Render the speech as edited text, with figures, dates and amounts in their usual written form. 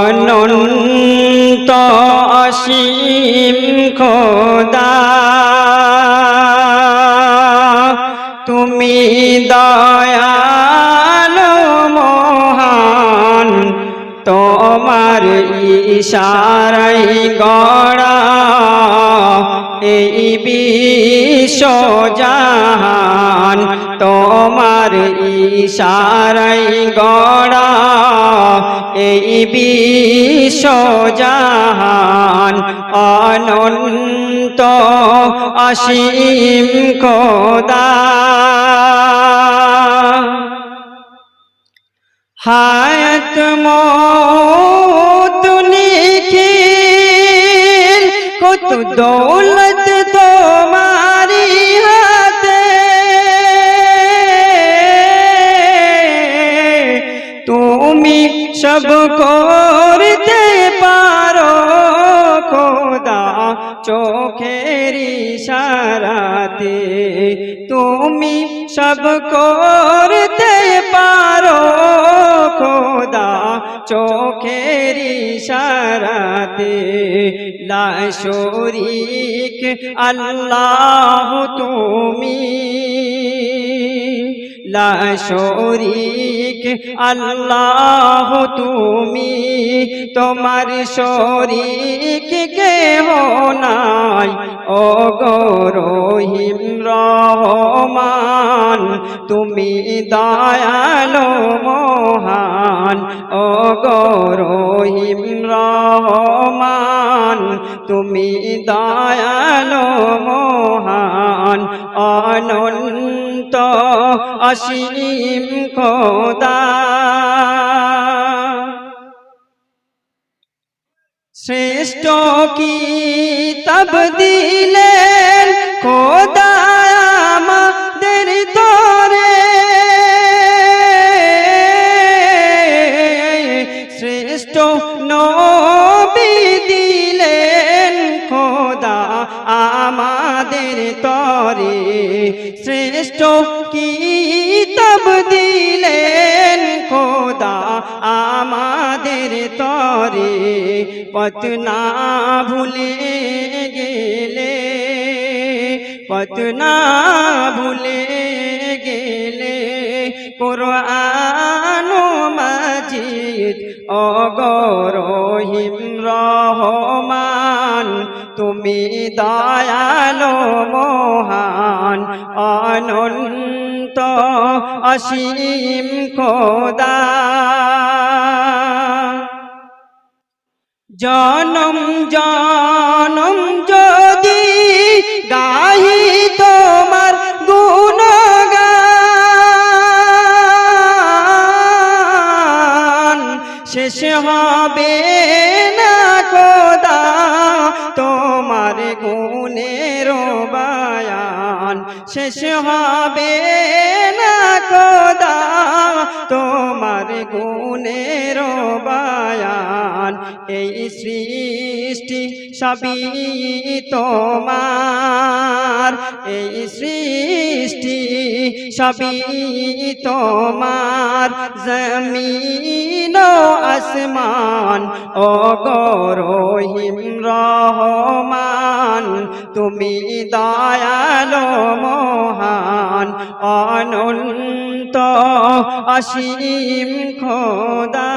অনন্ত অসীম খোদা তুমি দয়ালু মহান তোমার ইশারায় গড়া এই বিশ্বজাহান তোমার ইশারায় গড়া এই বিশ্বজাহান অনন্ত অসীম খোদা হায়াত মৌত নিখিল কত দৌলত তোমারি হাতে তুমি সব করতে পারো খোদা চোখের ইশারাতে তুমি সব করতে পারো খোদা চোখের ইশারাতে লা শরীক আল্লাহ তুমি লা শরীক আল্লাহ তুমি তোমার শরীক কেহ নাই ও গো রহিম রহমান তুমি দয়ালু মহান ও গো রহিম রহমান তুমি দয়ালু মহান অনন্ত অসীম খোদা শ্রেষ্ঠ কিতাব দিলেন খোদা আমাদের তরে শ্রেষ্ঠ নবী দিলেন খোদা আমাদের তরে শ্রেষ্ঠ কিতাব দিলেন খোদা আমাদের তরে পথ না ভুলে গেলে পথ না ভুলে গেলে কুরআন মাজিদ ও গো রহিম রহমান তুমি দয়ালু মহান অনন্ত অসীম খোদা জনম জনম যদি গাহি তোমার গুণগান শেষ হবে না খোদা তোমার গুণের বয়ান শেষ হবে না খোদা তোমার গুণের বয়ান এই সৃষ্টি সবই তোমার এই সৃষ্টি সবই তোমার জমিন ও আসমান ও গো রহিম রহমান তুমি দয়ালু মহান অনন্ত অসীম খোদা।